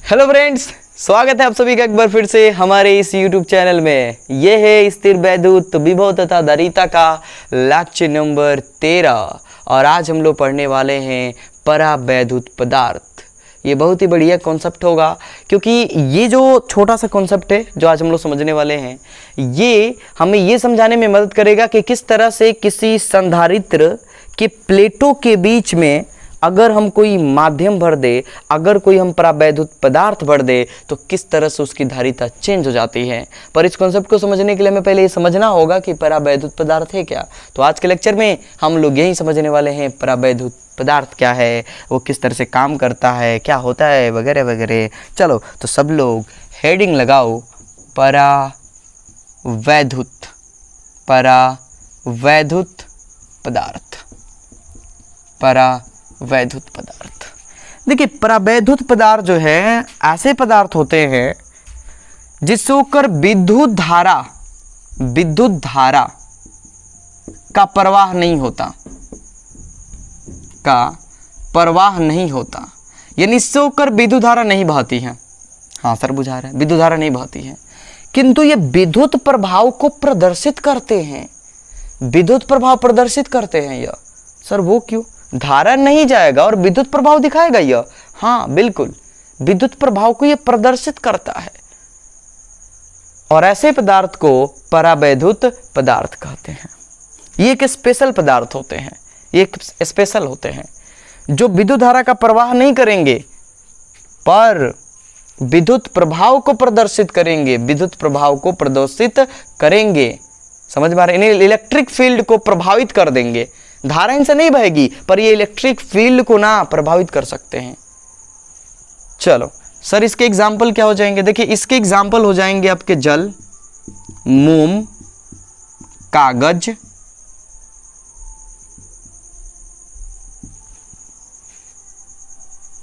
Hello friends, स्वागत है आप सभी का एक बार फिर से हमारे इस YouTube चैनल में। ये है स्थिर वैद्युत विभव तथा धारिता का लेक्चर नंबर 13 और आज हम लोग पढ़ने वाले हैं परावैद्युत पदार्थ। ये बहुत ही बढ़िया कॉन्सेप्ट होगा क्योंकि ये जो छोटा सा कॉन्सेप्ट है जो आज हम लोग समझने वाले हैं, ये हमें ये समझाने में मदद करेगा कि किस तरह से किसी संधारित्र के प्लेटों के बीच में अगर हम कोई माध्यम भर दे, अगर कोई हम परावैद्युत पदार्थ भर दे तो किस तरह से उसकी धारिता चेंज हो जाती है। पर इस कॉन्सेप्ट को समझने के लिए हमें पहले ये समझना होगा कि परावैद्युत पदार्थ है क्या। तो आज के लेक्चर में हम लोग यही समझने वाले हैं परावैद्युत पदार्थ क्या है, वो किस तरह से काम करता है, क्या होता है, वगैरह वगैरह। चलो तो सब लोग हेडिंग लगाओ, परावैद्युत पदार्थ। परावैद्युत पदार्थ, देखिए परावैद्युत पदार्थ जो है ऐसे पदार्थ होते हैं जिससे होकर विद्युत धारा का प्रवाह नहीं होता, यानी इससे होकर विद्युत धारा नहीं बहती है। हाँ सर बुझा रहे हैं, विद्युत धारा नहीं बहती है, किंतु ये विद्युत प्रभाव को प्रदर्शित करते हैं। विद्युत प्रभाव प्रदर्शित करते हैं यह। सर वो क्यों? धारा नहीं जाएगा और विद्युत प्रभाव दिखाएगा यह। हाँ बिल्कुल, विद्युत प्रभाव को यह प्रदर्शित करता है और ऐसे पदार्थ को परावैद्युत पदार्थ कहते हैं। ये एक स्पेशल पदार्थ होते हैं, ये एक स्पेशल होते हैं जो विद्युत धारा का प्रवाह नहीं करेंगे पर विद्युत प्रभाव को प्रदर्शित करेंगे, विद्युत प्रभाव को प्रदर्शित करेंगे। समझ में आ रहा है? इन्हें इलेक्ट्रिक फील्ड को प्रभावित कर देंगे। धारा इनसे नहीं बहेगी पर ये इलेक्ट्रिक फील्ड को ना प्रभावित कर सकते हैं। चलो सर इसके एग्जाम्पल क्या हो जाएंगे? देखिए इसके एग्जाम्पल हो जाएंगे आपके जल, मोम, कागज,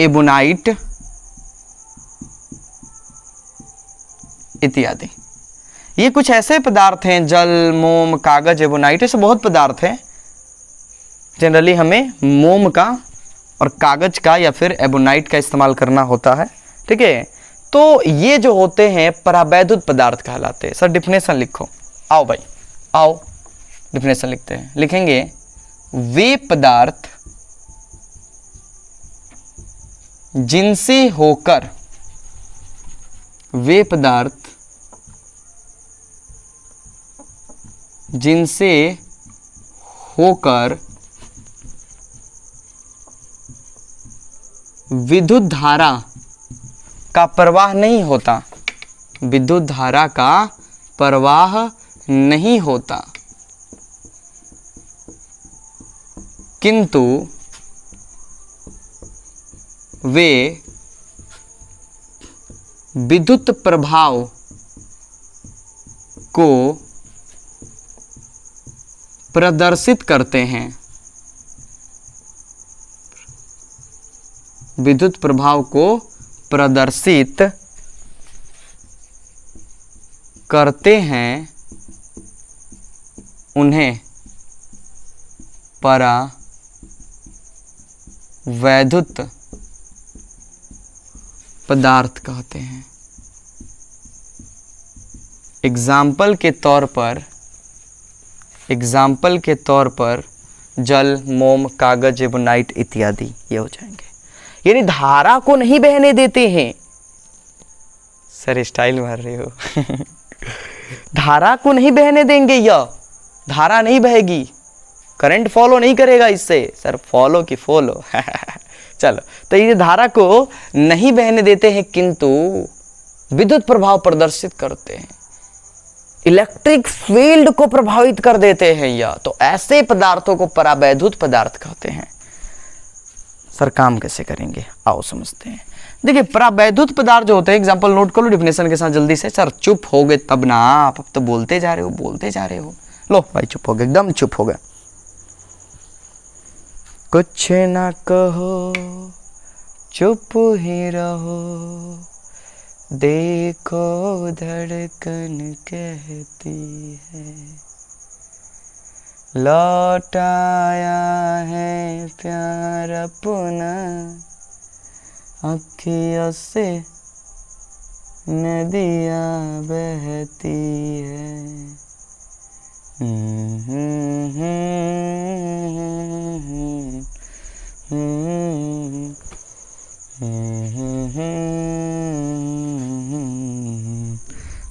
एबोनाइट इत्यादि। ये कुछ ऐसे पदार्थ हैं, जल, मोम, कागज, एबोनाइट, ऐसे बहुत पदार्थ हैं। जनरली हमें मोम का और कागज का या फिर एबोनाइट का इस्तेमाल करना होता है, ठीक है। तो ये जो होते हैं परावैद्युत पदार्थ कहलाते हैं। सर डिफिनेशन लिखो, आओ भाई आओ डिफिनेशन लिखते हैं। लिखेंगे वे पदार्थ जिनसे होकर, वे पदार्थ जिनसे होकर विद्युत धारा का प्रवाह नहीं होता, विद्युत धारा का प्रवाह नहीं होता, किंतु वे विद्युत प्रभाव को प्रदर्शित करते हैं, विद्युत प्रभाव को प्रदर्शित करते हैं, उन्हें परावैद्युत पदार्थ कहते हैं। एग्जाम्पल के तौर पर जल, मोम, कागज, एबोनाइट इत्यादि ये हो जाएंगे। यानी धारा को नहीं बहने देते हैं। सर स्टाइल मार रहे हो धारा को नहीं बहने देंगे, यह धारा नहीं बहेगी, करंट फॉलो नहीं करेगा इससे। सर फॉलो की फॉलो चलो, तो ये धारा को नहीं बहने देते हैं किंतु विद्युत प्रभाव प्रदर्शित करते हैं, इलेक्ट्रिक फील्ड को प्रभावित कर देते हैं यह। तो ऐसे पदार्थों को परावैद्युत पदार्थ कहते हैं। सर काम कैसे करेंगे, आओ समझते हैं। देखिए परावैद्युत पदार्थ जो होते हैं, एग्जांपल नोट कर लो डिफिनेशन के साथ जल्दी से। सर चुप हो गए तब ना, आप अब तो बोलते जा रहे हो। लो भाई चुप हो गए, एकदम चुप हो गए। कुछ ना कहो चुप ही रहो, देखो धड़कन कहती है, लौट आया है प्यार अपना, अखियों से नदियाँ बहती है।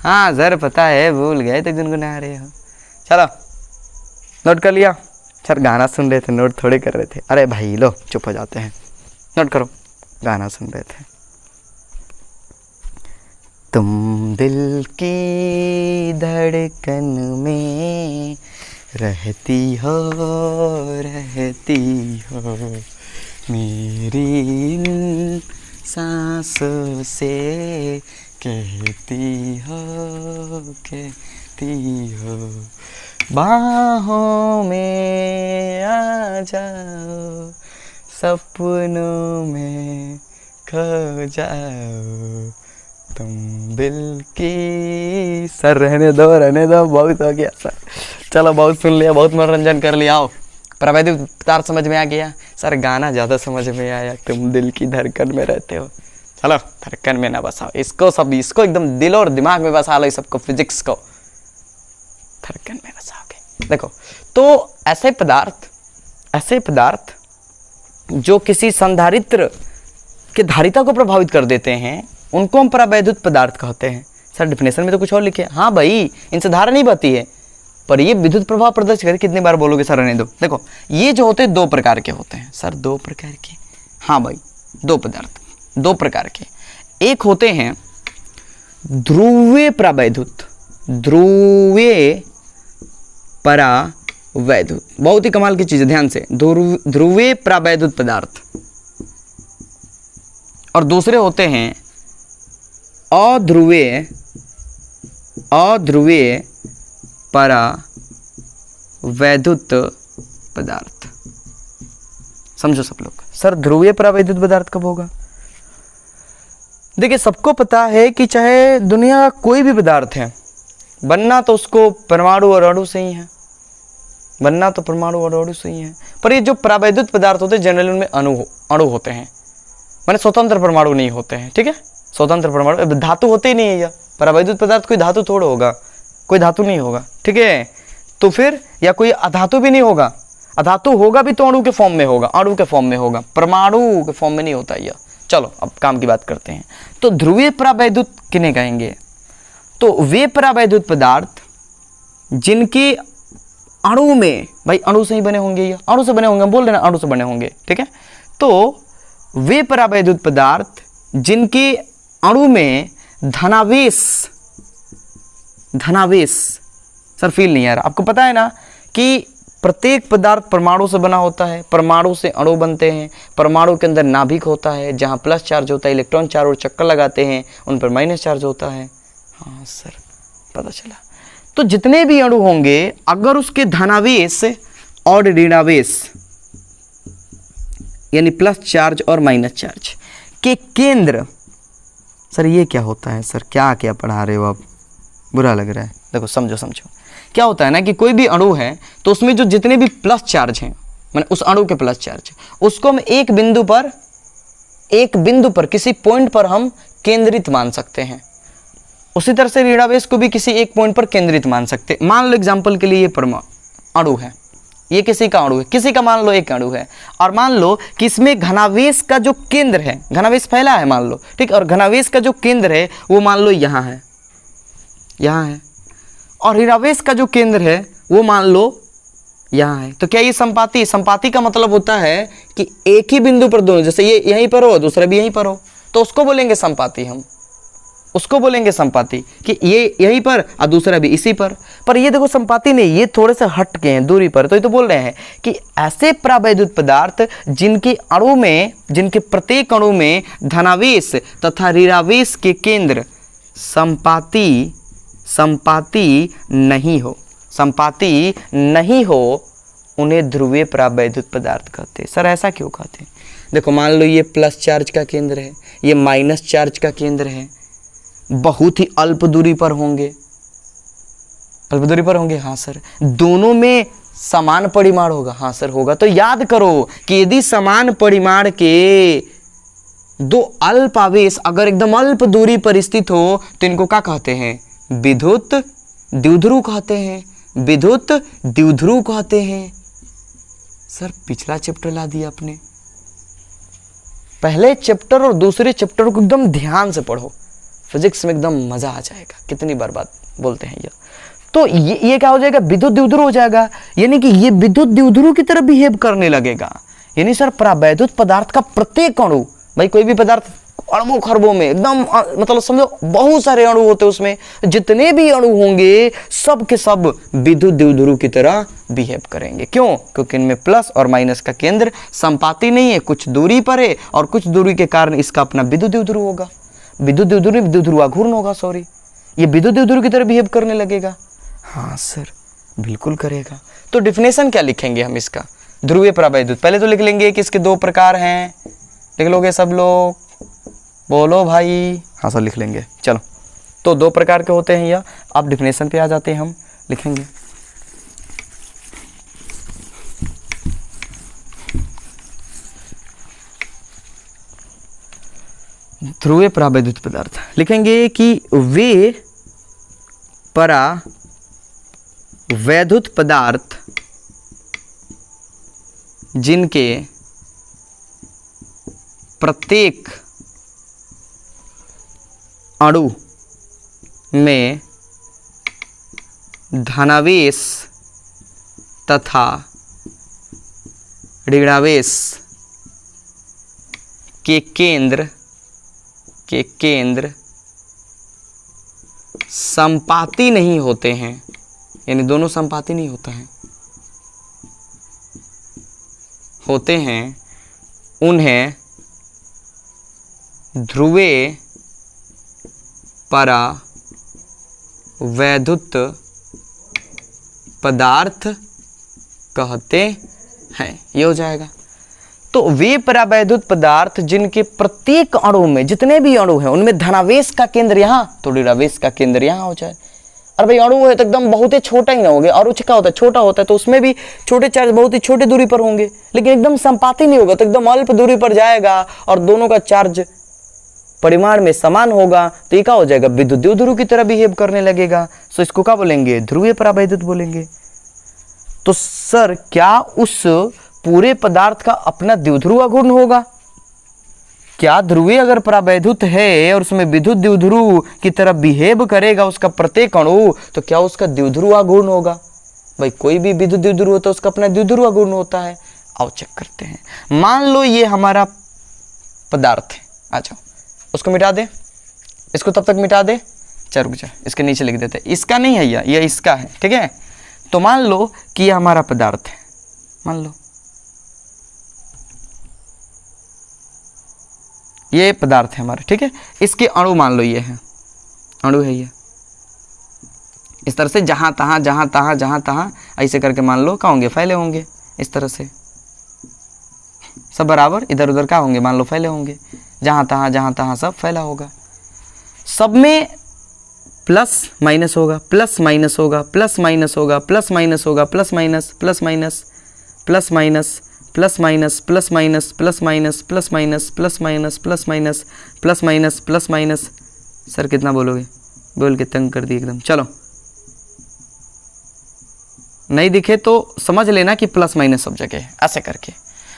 हाँ सर पता है, भूल गए तो गुनगुना रहे हो। चलो नोट कर लिया सर? गाना सुन रहे थे, नोट थोड़े कर रहे थे। अरे भाई लो चुप हो जाते हैं, नोट करो। गाना सुन रहे थे। तुम दिल की धड़कन में रहती हो मेरी इन सांसों से कहती हो बाहों में आ जाओ, सपनों में खो जाओ, तुम दिल की। सर रहने दो, बहुत हो गया सर। चलो बहुत सुन लिया, बहुत मनोरंजन कर लिया। आओ प्रावैधिक पदार्थ समझ में आ गया सर? गाना ज़्यादा समझ में आया। तुम दिल की धड़कन में रहते हो। चलो धड़कन में ना बसाओ इसको एकदम दिल और दिमाग में बसा लो, इस सबको, फिजिक्स को धड़कन में बसाओगे। देखो तो ऐसे पदार्थ जो किसी संधारित्र के धारिता को प्रभावित कर देते हैं, उनको हम परावैद्युत पदार्थ कहते हैं। सर डिफिनेशन में तो कुछ और लिखे। हाँ भाई, इनसे धारा नहीं बहती है, पर ये विद्युत प्रभाव प्रदर्शित करते। कितनी बार बोलोगे सर? रहने दो। देखो ये जो होते हैं दो प्रकार के होते हैं। सर दो प्रकार के? हाँ भाई, दो पदार्थ दो प्रकार के। एक होते हैं ध्रुवीय परावैद्युत, ध्रुवीय परावैद्युत, बहुत ही कमाल की चीज है, ध्यान से। ध्रुवीय परावैद्युत पदार्थ। और दूसरे होते हैं अध्रुवीय परावैद्युत पदार्थ। समझो सब लोग। सर ध्रुवीय परावैद्युत पदार्थ कब होगा? देखिए सबको पता है कि चाहे दुनिया का कोई भी पदार्थ है, बनना तो उसको परमाणु और अणु से ही है, बनना तो परमाणु और अणु से ही है। पर ये जो परावैद्युत पदार्थ होते हैं जनरली उनमें अणु होते हैं, माने स्वतंत्र परमाणु नहीं होते हैं। ठीक है, स्वतंत्र परमाणु, धातु होते ही नहीं है। यह परावैद्युत पदार्थ कोई धातु थोड़ा होगा, कोई धातु नहीं होगा। ठीक है, तो फिर या कोई अधातु भी नहीं होगा। अधातु होगा भी तो अणु के फॉर्म में होगा, अणु के फॉर्म में होगा, परमाणु के फॉर्म में नहीं होता यह। चलो अब काम की बात करते हैं। तो ध्रुवीय परावैद्युत किन्हें कहेंगे? तो वे परावैद्युत पदार्थ जिनके अणु में, भाई अणु से ही बने होंगे, ये अणु से बने होंगे, बोल रहे ना अणु से बने होंगे। ठीक है, तो वे परावैद्युत पदार्थ जिनके अणु में धनावेश, सर फील नहीं आ रहा? आपको पता है ना कि प्रत्येक पदार्थ परमाणु से बना होता है, परमाणु से अणु बनते हैं, परमाणु के अंदर नाभिक होता है जहाँ प्लस चार्ज होता है, इलेक्ट्रॉन चारों ओर चक्कर लगाते हैं, उन पर माइनस चार्ज होता है। हाँ सर पता चला। तो जितने भी अणु होंगे अगर उसके धनावेश और ऋणावेश यानी प्लस चार्ज और माइनस चार्ज के केंद्र, सर ये क्या होता है? सर क्या क्या पढ़ा रहे हो आप? बुरा लग रहा है। देखो समझो क्या होता है ना कि कोई भी अणु है तो उसमें जो जितने भी प्लस चार्ज हैं, माने उस अणु के प्लस चार्ज, उसको हम एक बिंदु पर किसी पॉइंट पर हम केंद्रित मान सकते हैं। उसी तरह से ऋणावेश को भी किसी एक पॉइंट पर केंद्रित मान सकते हैं। मान लो एग्जाम्पल के लिए ये अणु है, ये किसी का अणु है, किसी का मान लो एक अणु है, और मान लो कि इसमें घनावेश का जो केंद्र है, घनावेश फैला है मान लो, ठीक, और घनावेश का जो केंद्र है वो मान लो यहाँ है, और ऋणावेश का जो केंद्र है वो मान लो यहाँ है। तो क्या ये संपाती का मतलब होता है कि एक ही बिंदु पर दोनों, जैसे ये यहीं पर हो दूसरा भी यहीं पर हो, तो उसको बोलेंगे संपाती। हम उसको बोलेंगे संपाती कि ये यहीं पर और दूसरा भी इसी पर। पर ये देखो संपाती नहीं, ये थोड़े से हट के हैं दूरी पर। तो ये तो बोल रहे हैं कि ऐसे परावैद्युत पदार्थ जिनके अणु में, जिनके प्रत्येक अणु में धनावेश तथा ऋणावेश के केंद्र संपाती नहीं हो, उन्हें ध्रुवीय परावैद्युत पदार्थ कहते हैं। सर ऐसा क्यों कहते हैं? देखो मान लो ये प्लस चार्ज का केंद्र है, ये माइनस चार्ज का केंद्र है, बहुत ही अल्प दूरी पर होंगे, हाँ सर। दोनों में समान परिमाण होगा, हाँ सर होगा। तो याद करो कि यदि समान परिमाण के दो अल्प आवेश अगर एकदम अल्प दूरी पर स्थित हो तो इनको क्या कहते हैं? विद्युत द्विध्रुव कहते हैं, विद्युत द्विध्रुव कहते हैं। सर पिछला चैप्टर ला दिया आपने, पहले चैप्टर और दूसरे चैप्टर को एकदम ध्यान से पढ़ो, फिजिक्स में एकदम मजा आ जाएगा। कितनी बार बात बोलते हैं ये। तो ये क्या हो जाएगा? विद्युत द्विध्रुव हो जाएगा, यानी कि ये विद्युत द्विध्रुव की तरह बिहेव करने लगेगा। यानी सर परावैद्युत पदार्थ का प्रत्येक अणु, भाई कोई भी पदार्थ अणुओं खरबों में एकदम मतलब समझो बहुत सारे अणु होते हैं, उसमें जितने भी अणु होंगे सब के सब विद्युत द्विध्रुव की तरह बिहेव करेंगे। क्यों? क्योंकि इनमें प्लस और माइनस का केंद्र संपाती नहीं है, कुछ दूरी पर है और कुछ दूरी के कारण इसका अपना विद्युत द्विध्रुव होगा, विद्युत द्विध्रुव विद्युत ध्रुवाघूर्ण होगा, सॉरी, ये विद्युत द्विध्रुव की तरह बिहेव करने लगेगा। हाँ सर बिल्कुल करेगा। तो डिफिनेशन क्या लिखेंगे हम इसका? ध्रुवीय परावैद्युत पहले तो लिख लेंगे कि इसके दो प्रकार हैं, लिख लोगे सब लोग? बोलो भाई। हाँ सर लिख लेंगे, चलो। तो दो प्रकार के होते हैं यह। अब डिफिनेशन पे आ जाते हैं, हम लिखेंगे। ध्रुवीय परावैद्युत पदार्थ लिखेंगे कि वे परावैद्युत पदार्थ जिनके प्रत्येक अणु में धनावेश तथा ऋणावेश के केंद्र संपाती नहीं होते हैं, यानी दोनों संपाती नहीं होते हैं, उन्हें ध्रुवीय परावैद्युत पदार्थ कहते हैं। ये हो जाएगा। तो वे परावैद्युत पदार्थ जिनके प्रत्येक अणु में, जितने भी अणु हैं उनमें धनावेश का केंद्र यहाँ तो ऋणावेश का केंद्र यहाँ हो जाए। और भाई अणु है तो एकदम बहुत ही छोटा ही ना होगा, अणु क्या होता है? छोटा होता है, तो उसमें भी छोटे चार्ज बहुत ही छोटी दूरी पर होंगे, लेकिन एकदम संपाती नहीं होगा, तो एकदम अल्प दूरी पर जाएगा और दोनों का चार्ज परिमाण में समान होगा, तो ये क्या हो जाएगा? विद्युत द्विध्रुव की तरह बिहेव करने लगेगा। सो इसको क्या बोलेंगे? ध्रुवीय परावैद्युत बोलेंगे। तो सर क्या उस पूरे पदार्थ का अपना द्विध्रुव आघूर्ण होगा? क्या ध्रुवीय अगर परावैद्युत है और उसमें विद्युत द्विध्रुव की तरह बिहेव करेगा उसका प्रत्येक अणु, तो क्या उसका द्विध्रुव आघूर्ण होगा? भाई कोई भी विद्युत द्विध्रुव होता है उसका अपना द्विध्रुव आघूर्ण होता है। आओ चेक करते हैं। मान लो ये हमारा पदार्थ है, आ जाओ उसको मिटा दे, इसको तब तक मिटा दे। चल रुक जा, इसके नीचे लिख देते हैं, इसका नहीं है ये इसका है, ठीक है। तो मान लो कि ये हमारा पदार्थ है, मान लो ये पदार्थ है हमारा, ठीक है। इसके अणु मान लो ये है, अणु है ये, इस तरह से जहां तहां ऐसे करके मान लो क्या होंगे? फैले होंगे इस तरह से, सब बराबर इधर उधर क्या होंगे? मान लो फैले होंगे, जहां तहां सब फैला होगा। सब में प्लस माइनस होगा, प्लस माइनस होगा, प्लस माइनस होगा, प्लस माइनस होगा, plus minus plus minus plus minus plus minus plus minus plus minus plus minus plus minus plus minus plus minus plus minus. Sir कितना बोलोगे? बोल के तंग कर दिए एकदम। चलो नहीं दिखे तो समझ लेना कि प्लस माइनस सब जगह है, ऐसे करके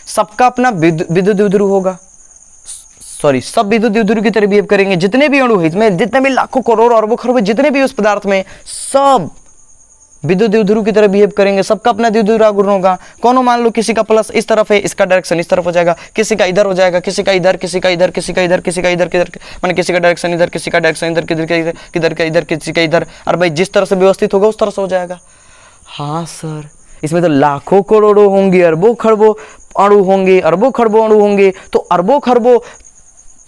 सबका अपना विद्युत द्विध्रुव होगा, सॉरी सब विद्युत द्विध्रुव की तरह बिहेव करेंगे। जितने भी अणु है इसमें, जितने भी लाखों करोड़ अरबों खरबों जितने भी उस पदार्थ में, सब विद्युत द्विध्रुव की तरह बिहेव करेंगे, सबका अपना द्विध्रुव आघूर्ण होगा। कोनो मान लो किसी का प्लस इस तरफ है, इसका डायरेक्शन इस तरफ हो जाएगा, किसी का इधर हो जाएगा, किसी का इधर, किसी का इधर, किसी का इधर, किसी का इधर, किधर माने किसी का डायरेक्शन इधर, किसी का डायरेक्शन इधर, किधर किधर किधर इधर, किसी का इधर। और भाई जिस तरह से व्यवस्थित होगा उस तरह से हो जाएगा। हाँ सर, इसमें तो लाखों करोड़ों होंगे, अरबों खरबों अणु होंगे, अरबों खरबों अणु होंगे, तो अरबों खरबों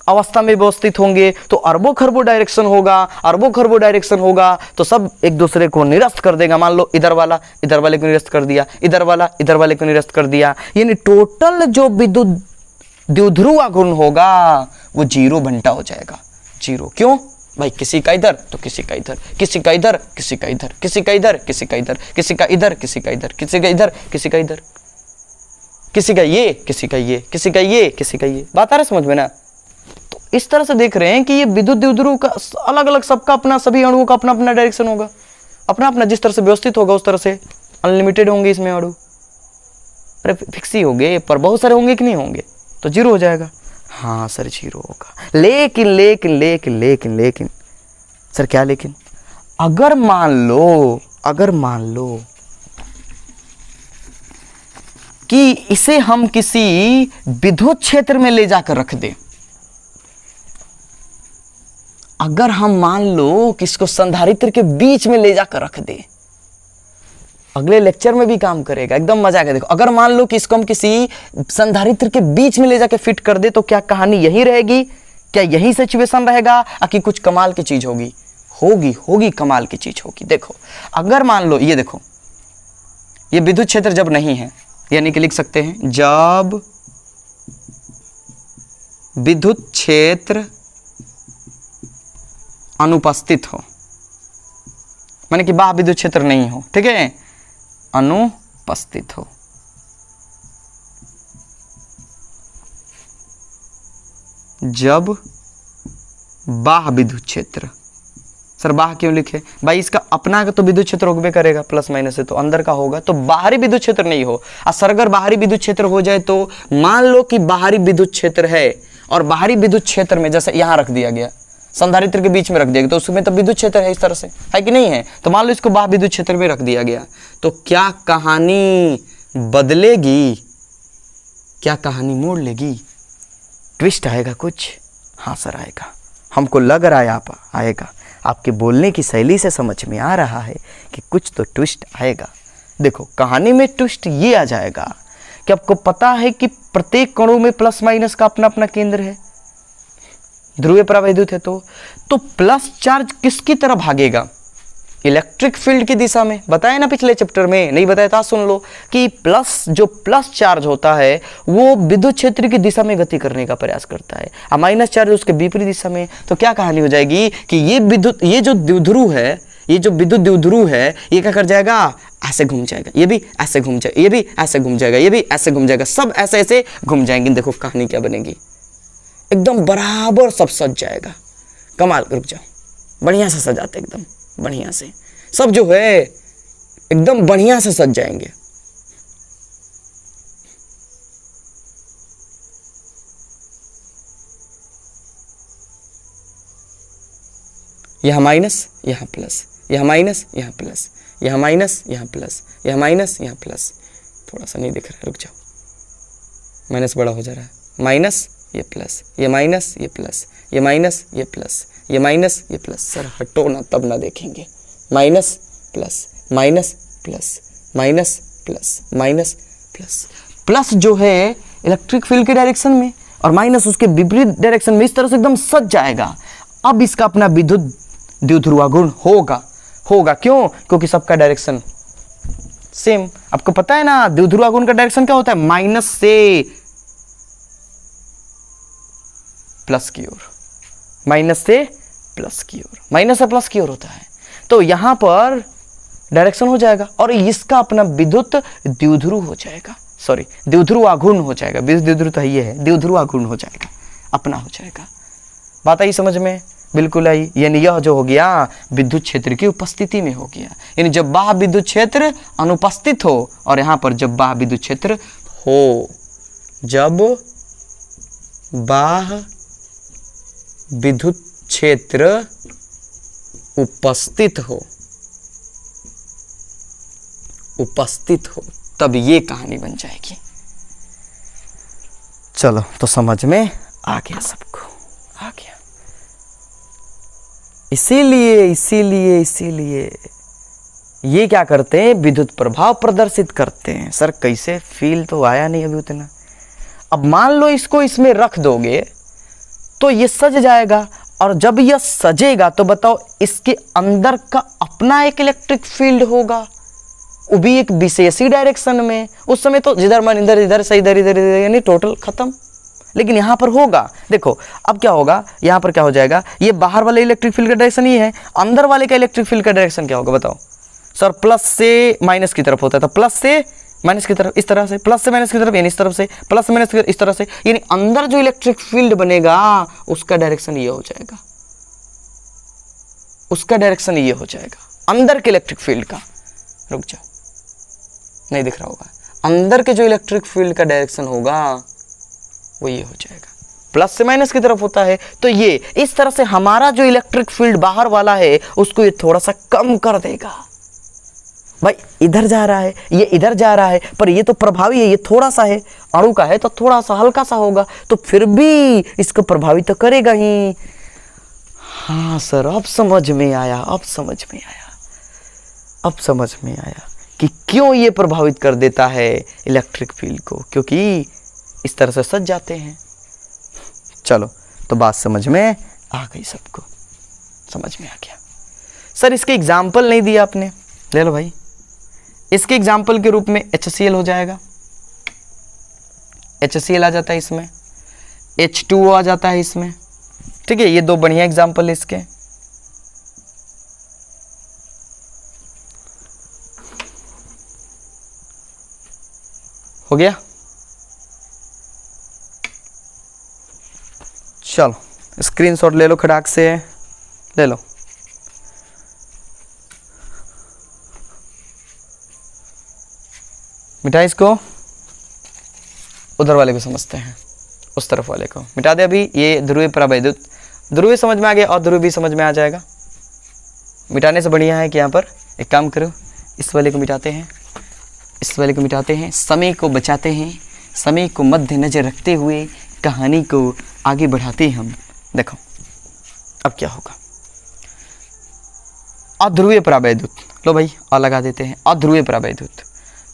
अवस्था में व्यवस्थित होंगे, तो अरबों खरबों डायरेक्शन होगा, अरबों खरबों डायरेक्शन होगा, तो सब एक दूसरे को निरस्त कर देगा। मान लो इधर वाला इधर वाले को निरस्त कर दिया, इधर वाला इधर वाले को निरस्त कर दिया, यानी टोटल जो विद्युत द्विध्रुव आघूर्ण होगा वो जीरो घंटा हो जाएगा। जीरो क्यों भाई? किसी का इधर तो किसी का इधर, किसी का इधर, किसी का इधर, किसी का इधर, किसी का इधर, किसी का इधर, किसी का इधर, किसी का इधर, किसी का इधर, किसी का ये, किसी का ये, किसी का ये, किसी का ये। बात आ रहा है समझ में ना? इस तरह से देख रहे हैं कि ये विद्युत द्विध्रुव का अलग अलग सबका अपना, सभी अणुओं का अपना अपना डायरेक्शन होगा, अपना अपना जिस तरह से व्यवस्थित होगा उस तरह से अनलिमिटेड होंगे इसमें अणु। अरे फिक्स ही होंगे, पर बहुत सारे होंगे कि नहीं होंगे, तो जीरो हो जाएगा। हाँ सर जीरो होगा। लेकिन लेकिन लेकिन लेकिन लेकिन सर क्या लेकिन? अगर मान लो कि इसे हम किसी विद्युत क्षेत्र में ले जाकर रख दें, अगर हम मान लो कि इसको संधारित्र के बीच में ले जाकर रख दें, अगले लेक्चर में भी काम करेगा, एकदम मजा आएगा। देखो, अगर मान लो कि इसको हम किसी संधारित्र के बीच में ले जाकर फिट कर दे, तो क्या कहानी यही रहेगी? क्या यही सिचुएशन रहेगा कि कुछ कमाल की चीज होगी? होगी कमाल की चीज होगी। देखो, अगर मान लो ये देखो, ये विद्युत क्षेत्र जब नहीं है, यानी कि लिख सकते हैं जब विद्युत क्षेत्र अनुपस्थित हो, माने कि बाह्य विद्युत क्षेत्र नहीं हो, ठीक है, अनुपस्थित हो। जब बाह्य विद्युत क्षेत्र, सर बाह्य क्यों लिखे भाई? इसका अपना का तो विद्युत क्षेत्र होबे करेगा प्लस माइनस से, तो अंदर का होगा, तो बाहरी विद्युत क्षेत्र नहीं हो। सर अगर बाहरी विद्युत क्षेत्र हो जाए तो मान लो कि बाहरी विद्युत क्षेत्र है, और बाहरी विद्युत क्षेत्र में जैसे यहां रख दिया गया, संधारित्र के बीच में रख दिया गया, तो उसमें तो विद्युत क्षेत्र है इस तरह से, है कि नहीं है? तो मान लो इसको बाह्य विद्युत क्षेत्र में रख दिया गया, तो क्या कहानी बदलेगी? क्या कहानी मोड़ लेगी? ट्विस्ट आएगा कुछ? हाँ सर आएगा, हमको लग रहा है आएगा। आपके बोलने की शैली से समझ में आ रहा है कि कुछ तो ट्विस्ट आएगा। देखो, कहानी में ट्विस्ट ये आ जाएगा कि आपको पता है कि प्रत्येक कणों में प्लस माइनस का अपना अपना केंद्र है, ध्रुवीय परावैद्युत है, तो प्लस चार्ज किसकी तरफ भागेगा? इलेक्ट्रिक फील्ड की दिशा में। बताया ना पिछले चैप्टर में, नहीं बताया था सुन लो, कि जो प्लस चार्ज होता है वो विद्युत क्षेत्र की दिशा में गति करने का प्रयास करता है, और माइनस चार्ज उसके विपरीत दिशा में। तो क्या कहानी हो जाएगी कि ये जो विद्युत द्विध्रुव है, ये क्या कर जाएगा? ऐसे घूम जाएगा, ये भी ऐसे घूम जाएगा, ये भी ऐसे घूम जाएगा, ये भी ऐसे घूम जाएगा, सब ऐसे ऐसे घूम जाएंगे। देखो कहानी क्या बनेगी, एकदम बराबर सब सज जाएगा। कमाल। रुक जाओ, बढ़िया से सजाते, एकदम बढ़िया से सब जो है एकदम बढ़िया से सज जाएंगे। यहां माइनस, यहां प्लस, यहां माइनस, यहां प्लस, यहां माइनस, यहां प्लस, यहां माइनस, यहां प्लस। थोड़ा सा नहीं दिख रहा है, रुक जाओ, माइनस बड़ा हो जा रहा है। माइनस, ये प्लस, ये माइनस, ये प्लस, ये माइनस, ये प्लस, ये माइनस, ये प्लस। सर हटो ना, तब ना देखेंगे। Minus plus, minus plus, minus plus, minus plus. Plus जो है इलेक्ट्रिक फील्ड के डायरेक्शन में, और माइनस उसके विपरीत डायरेक्शन में, इस तरह से एकदम सज जाएगा। अब इसका अपना विद्युत द्विध्रुवागुण होगा। क्यों? क्योंकि सबका डायरेक्शन सेम। आपको पता है ना द्विध्रुवागुण का डायरेक्शन क्या होता है? माइनस से प्लस की ओर, माइनस से प्लस की ओर, माइनस से प्लस की ओर होता है। तो यहां पर डायरेक्शन हो जाएगा, और इसका अपना विद्युत द्विध्रुव हो जाएगा, सॉरी द्विध्रुवागुण हो जाएगा। विद्युत द्विध्रुव तो ये है, द्विध्रुवागुण हो जाएगा, अपना हो जाएगा। बात आई समझ में? बिल्कुल आई। यानी यह जो हो गया विद्युत क्षेत्र की उपस्थिति में हो गया, यानी जब बाह्य विद्युत क्षेत्र अनुपस्थित हो, और यहां पर जब बाह्य विद्युत क्षेत्र हो, जब बाह्य विद्युत क्षेत्र उपस्थित हो, तब ये कहानी बन जाएगी। चलो, तो समझ में आ गया, सबको आ गया। इसीलिए ये क्या करते हैं? विद्युत प्रभाव प्रदर्शित करते हैं। सर कैसे? फील तो आया नहीं अभी उतना। अब मान लो इसको इसमें रख दोगे तो ये सज जाएगा, और जब यह सजेगा तो बताओ इसके अंदर का अपना एक इलेक्ट्रिक फील्ड होगा, वो भी एक विशेष ही डायरेक्शन में। उस समय तो जिधर मन इधर, इधर से इधर, इधर इधर, यानी टोटल खत्म। लेकिन यहाँ पर होगा, देखो अब क्या होगा, यहाँ पर क्या हो जाएगा? ये बाहर वाले इलेक्ट्रिक फील्ड का डायरेक्शन ये है, अंदर वाले का इलेक्ट्रिक फील्ड का डायरेक्शन क्या होगा बताओ? सर प्लस से माइनस की तरफ होता है, तो प्लस से माइनस की तरफ इस तरह से, प्लस से माइनस की तरफ यानी इस तरफ से, प्लस से माइनस की तरफ इस तरह से, यानी अंदर जो इलेक्ट्रिक फील्ड बनेगा उसका डायरेक्शन ये हो जाएगा, उसका डायरेक्शन ये हो जाएगा अंदर के इलेक्ट्रिक फील्ड का। रुक जाओ, नहीं दिख रहा होगा, अंदर के जो इलेक्ट्रिक फील्ड का डायरेक्शन होगा वो ये हो जाएगा, प्लस से माइनस की तरफ होता है तो ये इस तरह से हमारा जो इलेक्ट्रिक फील्ड बाहर वाला है उसको ये थोड़ा सा कम कर देगा। भाई इधर जा रहा है, ये इधर जा रहा है, पर ये तो प्रभावी है, ये थोड़ा सा है, अणु का है तो थोड़ा सा हल्का सा होगा, तो फिर भी इसको प्रभावित तो करेगा ही। हाँ सर, अब समझ में आया, अब समझ में आया, अब समझ में आया कि क्यों ये प्रभावित कर देता है इलेक्ट्रिक फील्ड को, क्योंकि इस तरह से सज जाते हैं। चलो, तो बात समझ में आ गई, सबको समझ में आ गया। सर इसके एग्जाम्पल नहीं दिया आपने, ले लो भाई, इसके एग्जाम्पल के रूप में HCl हो जाएगा, HCl आ जाता है इसमें, H2O आ जाता है इसमें, ठीक है। ये दो बढ़िया एग्जाम्पल है इसके। हो गया, चलो स्क्रीनशॉट ले लो खड़ाक से, ले लो। मिटा इसको, उधर वाले को समझते हैं, उस तरफ वाले को मिटा दे। अभी ये ध्रुवीय परावैद्युत, ध्रुवीय समझ में आ गया और ध्रुवीय भी समझ में आ जाएगा। मिटाने से बढ़िया है कि यहाँ पर एक काम करो, इस वाले को मिटाते हैं, इस वाले को मिटाते हैं, समय को बचाते हैं, समय को मद्देनजर रखते हुए कहानी को आगे बढ़ाते हैं हम। देखो अब क्या होगा, अध्रुवीय परावैद्युत, लो भाई और लगा देते हैं, अध्रुवीय परावैद्युत।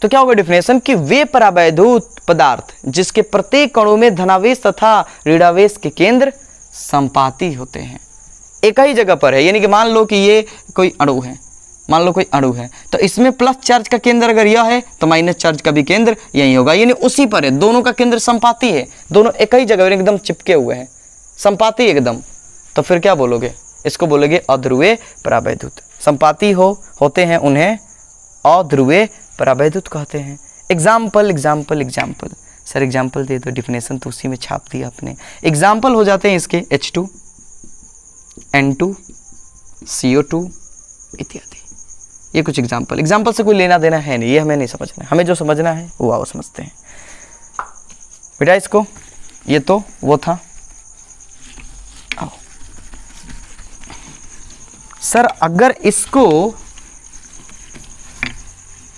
तो क्या होगा डेफिनेशन कि वे परावैद्युत पदार्थ जिसके प्रत्येक अणु में धनावेश तथा ऋणावेश के केंद्र संपाती होते हैं, एक ही जगह पर है। यानी कि मान लो कि ये कोई अणु है, मान लो कोई अणु है, तो इसमें प्लस चार्ज का केंद्र अगर यह है तो माइनस चार्ज का भी केंद्र यही होगा, यानी उसी पर है, दोनों का केंद्र संपाती है, दोनों एक ही जगह एकदम चिपके हुए हैं, संपाती एकदम। तो फिर क्या बोलोगे, इसको बोलोगे अध्रुवीय परावैद्युत। संपाती होते हैं उन्हें अध्रुवीय परावैद्युत कहते हैं। Example example example, sir example दे दो, डिफिनेशन तो उसी में छाप दिया आपने। एग्जाम्पल हो जाते हैं इसके H2, N2, CO2 इत्यादि। ये कुछ एग्जाम्पल, एग्जाम्पल से कोई लेना देना है नहीं, ये हमें नहीं समझना है, हमें जो समझना है वो आओ समझते हैं। बेटा इसको, ये तो वो था। आओ सर, अगर इसको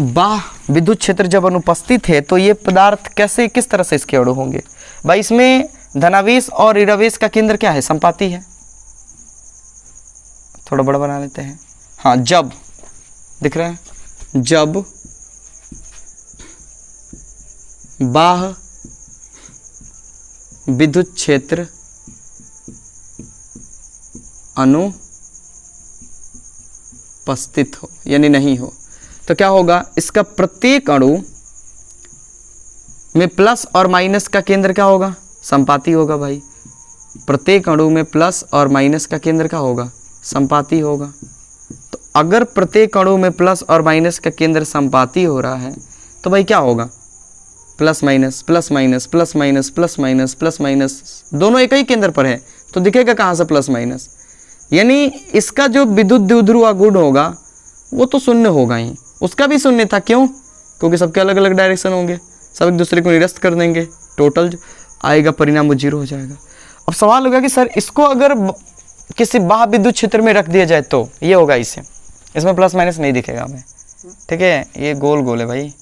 बाह विद्युत क्षेत्र जब अनुपस्थित है तो ये पदार्थ कैसे, किस तरह से इसके अणु होंगे? भाई इसमें धनावेश और ऋणावेश का केंद्र क्या है, संपाती है। थोड़ा बड़ा बना लेते हैं, हाँ, जब दिख रहा है, जब बाह विद्युत क्षेत्र अनुपस्थित हो यानी नहीं हो, तो क्या होगा, इसका प्रत्येक अणु में प्लस और माइनस का केंद्र क्या होगा, संपाती होगा। भाई प्रत्येक अणु में प्लस और माइनस का केंद्र क्या होगा, संपाती होगा। तो अगर प्रत्येक अणु में प्लस और माइनस का केंद्र संपाती हो रहा है तो भाई क्या होगा, plus minus plus minus plus minus plus minus plus minus, दोनों एक ही केंद्र पर है, तो दिखेगा कहाँ से प्लस माइनस, यानी इसका जो विद्युत द्विध्रुव गुण होगा वो तो शून्य होगा ही, उसका भी शून्य था। क्यों? क्योंकि सबके अलग अलग डायरेक्शन होंगे, सब एक दूसरे को निरस्त कर देंगे, टोटल जो आएगा परिणाम वो जीरो हो जाएगा। अब सवाल होगा कि सर इसको अगर किसी बाह्य विद्युत क्षेत्र में रख दिया जाए तो ये होगा, इसे इसमें प्लस माइनस नहीं दिखेगा हमें, ठीक है, ये गोल गोल है भाई।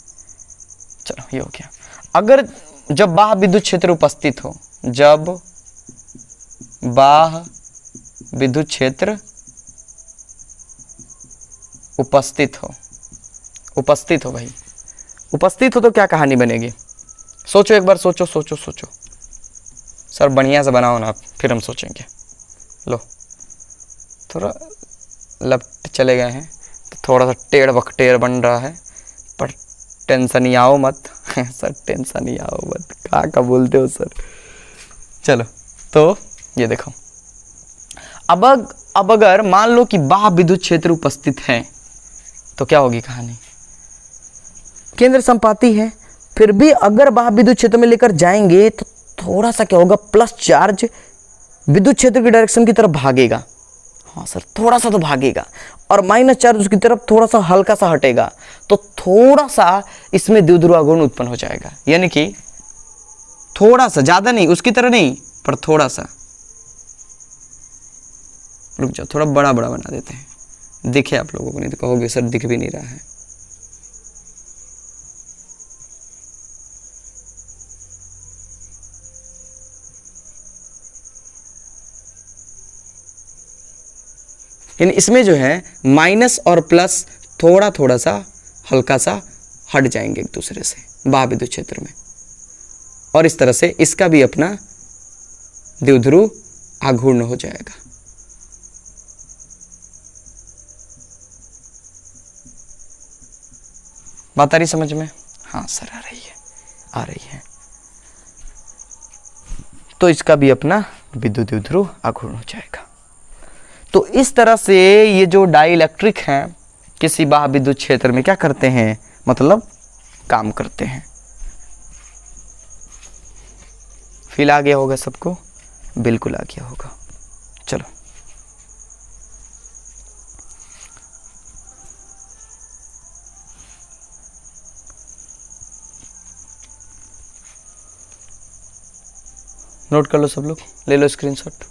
चलो ये हो गया। अगर जब बाह्य विद्युत क्षेत्र उपस्थित हो, जब बाह्य विद्युत क्षेत्र उपस्थित हो भाई, उपस्थित हो तो क्या कहानी बनेगी, सोचो एक बार, सोचो सोचो सोचो सर, बढ़िया से बनाओ ना, फिर हम सोचेंगे। लो थोड़ा लेफ्ट चले गए हैं तो थोड़ा सा टेढ़ बखटेर बन रहा है, पर टेंशन ही आओ मत सर, टेंशन ही आओ मत, क्या बोलते हो सर। चलो तो ये देखो, अब अगर मान लो कि बाह्य विद्युत क्षेत्र उपस्थित है तो क्या होगी कहानी, केंद्र संपाती है, फिर भी अगर बाह्य विद्युत क्षेत्र में लेकर जाएंगे तो थोड़ा सा क्या होगा, प्लस चार्ज विद्युत क्षेत्र की डायरेक्शन की तरफ भागेगा। हाँ सर, थोड़ा सा तो भागेगा, और माइनस चार्ज उसकी तरफ थोड़ा सा हल्का सा हटेगा, तो थोड़ा सा इसमें द्विध्रुव आघूर्ण उत्पन्न हो जाएगा। यानी कि थोड़ा सा, ज्यादा नहीं, उसकी तरह नहीं, पर थोड़ा सा। रुक जाओ, थोड़ा बड़ा बड़ा बना देते हैं, दिखे आप लोगों को, नहीं तो कहोगे सर दिख भी नहीं रहा है। यानी इसमें जो है माइनस और प्लस थोड़ा थोड़ा सा हल्का सा हट जाएंगे एक दूसरे से बाह्य विद्युत क्षेत्र में, और इस तरह से इसका भी अपना द्विध्रुव आघूर्ण हो जाएगा। बात आ रही समझ में? हाँ सर आ रही है, आ रही है। तो इसका भी अपना विद्युत द्विध्रुव आघूर्ण हो जाएगा। तो इस तरह से ये जो डाइइलेक्ट्रिक हैं किसी बाह्य विद्युत क्षेत्र में क्या करते हैं, मतलब काम करते हैं। फील आ गया होगा सबको? बिल्कुल आ गया होगा। चलो नोट कर लो सब लोग, ले लो स्क्रीनशॉट।